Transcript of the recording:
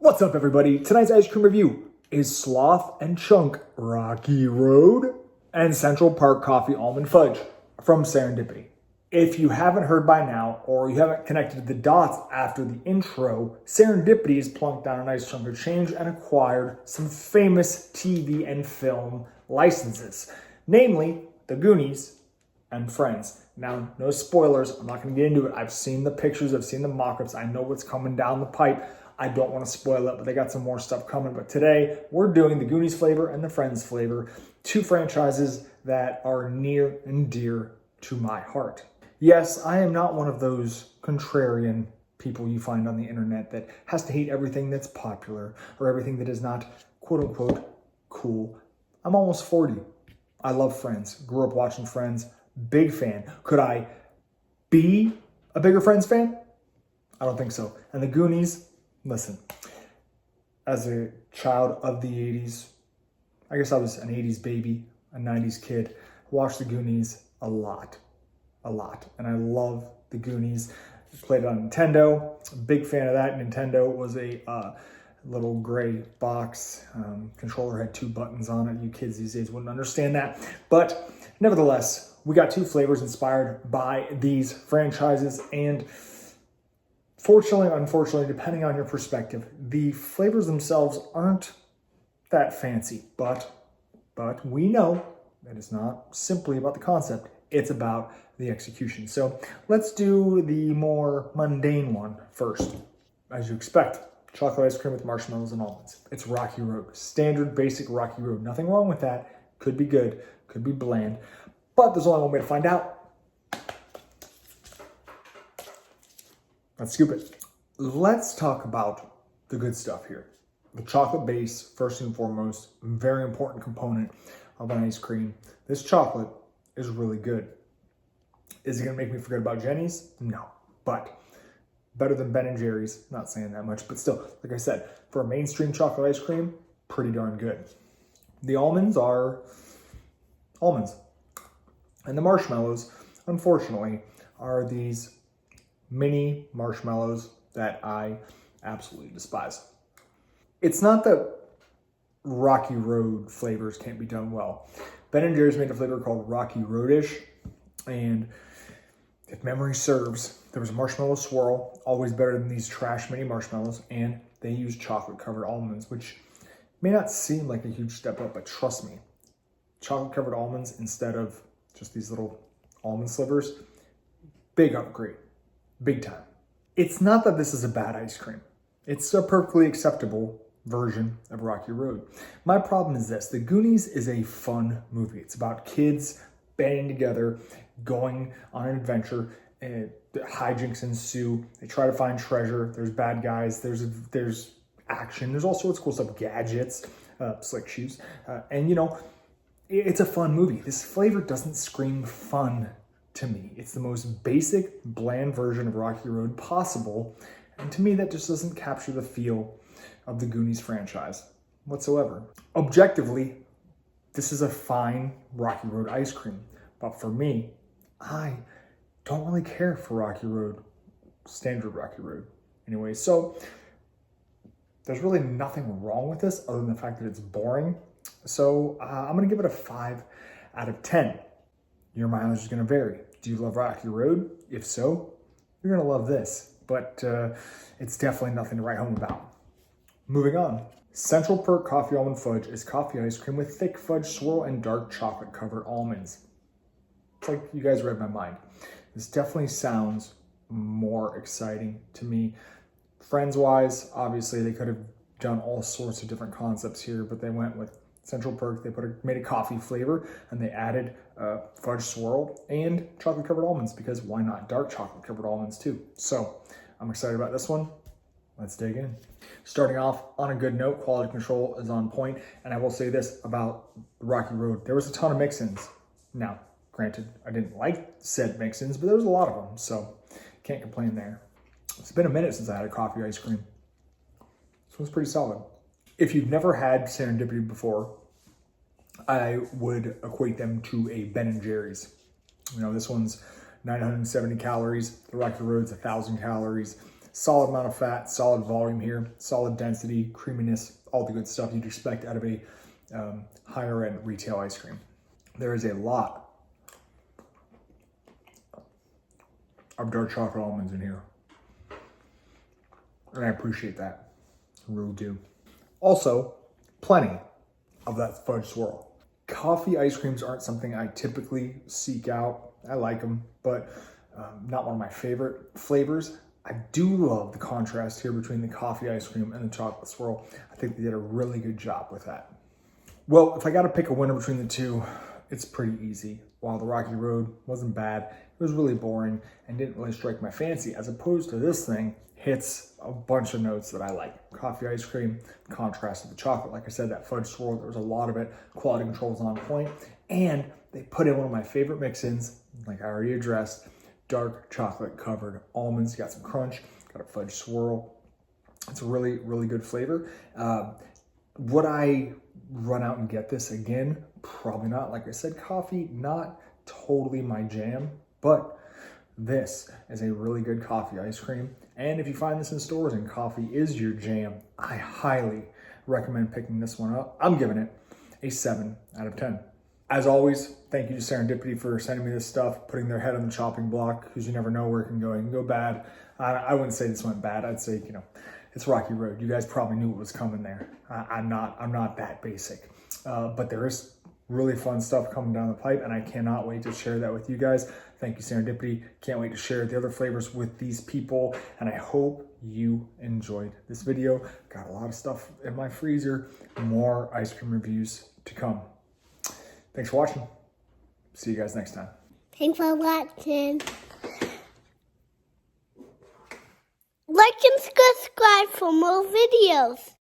What's up, everybody? Tonight's ice cream review is Sloth and Chunk Rocky Road and Central Park Coffee Almond Fudge from Serendipity. If you haven't heard by now, or you haven't connected the dots after the intro, Serendipity has plunked down a nice chunk of change and acquired some famous TV and film licenses, namely The Goonies and Friends. Now, no spoilers, I'm not going to get into it. I've seen the pictures, I've seen the mock-ups, I know what's coming down the pipe. I don't want to spoil it, but they got some more stuff coming. But today, we're doing the Goonies flavor and the Friends flavor, two franchises that are near and dear to my heart. Yes, I am not one of those contrarian people you find on the internet that has to hate everything that's popular or everything that is not quote-unquote cool. I'm almost 40. I love Friends. Grew up watching Friends. Big fan. Could I be a bigger Friends fan? I don't think so. And the Goonies, listen, as a child of the 80s, I guess I was an 80s baby, a 90s kid, watched the Goonies a lot. And I love the Goonies. I played it on Nintendo. Big fan of that. Nintendo was a little gray box. Controller had two buttons on it. You kids these days wouldn't understand that. But nevertheless, we got two flavors inspired by these franchises. And fortunately, unfortunately, depending on your perspective, the flavors themselves aren't that fancy. But we know that it's not simply about the concept. It's about the execution. So let's do the more mundane one first. As you expect, chocolate ice cream with marshmallows and almonds. It's Rocky Road. Standard, basic Rocky Road. Nothing wrong with that. Could be good. Could be bland. But there's only one way to find out. Let's scoop it. Let's talk about the good stuff here. The chocolate base, first and foremost, very important component of an ice cream. This chocolate is really good. Is it going to make me forget about Jenny's? No. But better than Ben & Jerry's. Not saying that much, but still, like I said, for a mainstream chocolate ice cream, pretty darn good. The almonds are almonds. And the marshmallows, unfortunately, are these mini marshmallows that I absolutely despise. It's not that Rocky Road flavors can't be done well. Ben & Jerry's made a flavor called Rocky Roadish, and if memory serves, there was a marshmallow swirl, always better than these trash mini marshmallows, and they use chocolate-covered almonds, which may not seem like a huge step up, but trust me, chocolate-covered almonds instead of just these little almond slivers, big upgrade, big time. It's not that this is a bad ice cream. It's a perfectly acceptable version of Rocky Road. My problem is this: The Goonies is a fun movie. It's about kids banding together, going on an adventure, and hijinks ensue. They try to find treasure. There's bad guys. There's action. There's all sorts of cool stuff. Gadgets, slick shoes, and it's a fun movie. This flavor doesn't scream fun to me. It's the most basic, bland version of Rocky Road possible, and to me, that just doesn't capture the feel of the Goonies franchise whatsoever. Objectively, this is a fine Rocky Road ice cream. But for me, I don't really care for Rocky Road, standard Rocky Road. Anyway, so there's really nothing wrong with this other than the fact that it's boring. So I'm going to give it a 5 out of 10. Your mileage is going to vary. Do you love Rocky Road? If so, you're going to love this. But it's definitely nothing to write home about. Moving on. Central Perk Coffee Almond Fudge is coffee ice cream with thick fudge swirl and dark chocolate covered almonds. It's like you guys read my mind. This definitely sounds more exciting to me. Friends-wise, obviously they could have done all sorts of different concepts here, but they went with Central Perk. They made a coffee flavor, and they added fudge swirl and chocolate covered almonds, because why not dark chocolate covered almonds too? So I'm excited about this one. Let's dig in. Starting off on a good note, quality control is on point, and I will say this about Rocky Road. There was a ton of mix-ins. Now, granted, I didn't like said mix-ins, but there was a lot of them, so can't complain there. It's been a minute since I had a coffee ice cream. This one's pretty solid. If you've never had Serendipity before, I would equate them to a Ben & Jerry's. This one's 970 calories. The Rocky Road's 1,000 calories. Solid amount of fat, solid volume here, solid density, creaminess, all the good stuff you'd expect out of a higher end retail ice cream. There is a lot of dark chocolate almonds in here, and I appreciate that. I really do. Also, plenty of that fudge swirl. Coffee ice creams aren't something I typically seek out. I like them, but not one of my favorite flavors. I do love the contrast here between the coffee ice cream and the chocolate swirl. I think they did a really good job with that. Well, if I got to pick a winner between the two, it's pretty easy. While the Rocky Road wasn't bad, it was really boring and didn't really strike my fancy, as opposed to this thing hits a bunch of notes that I like. Coffee ice cream, contrast to the chocolate. Like I said, that fudge swirl, there was a lot of it. Quality control was on point. And they put in one of my favorite mix-ins, like I already addressed, dark chocolate covered almonds. You got some crunch, got a fudge swirl. It's a really, really good flavor. Would I run out and get this again? Probably not. Like I said, coffee, not totally my jam, but this is a really good coffee ice cream. And if you find this in stores and coffee is your jam, I highly recommend picking this one up. I'm giving it a 7 out of 10. As always, thank you to Serendipity for sending me this stuff, putting their head on the chopping block, because you never know where it can go. It can go bad. I wouldn't say this went bad. I'd say, it's Rocky Road. You guys probably knew what was coming there. I'm not that basic. But there is really fun stuff coming down the pipe, and I cannot wait to share that with you guys. Thank you, Serendipity. Can't wait to share the other flavors with these people, and I hope you enjoyed this video. Got a lot of stuff in my freezer. More ice cream reviews to come. Thanks for watching. See you guys next time. Thanks for watching. Like and subscribe for more videos.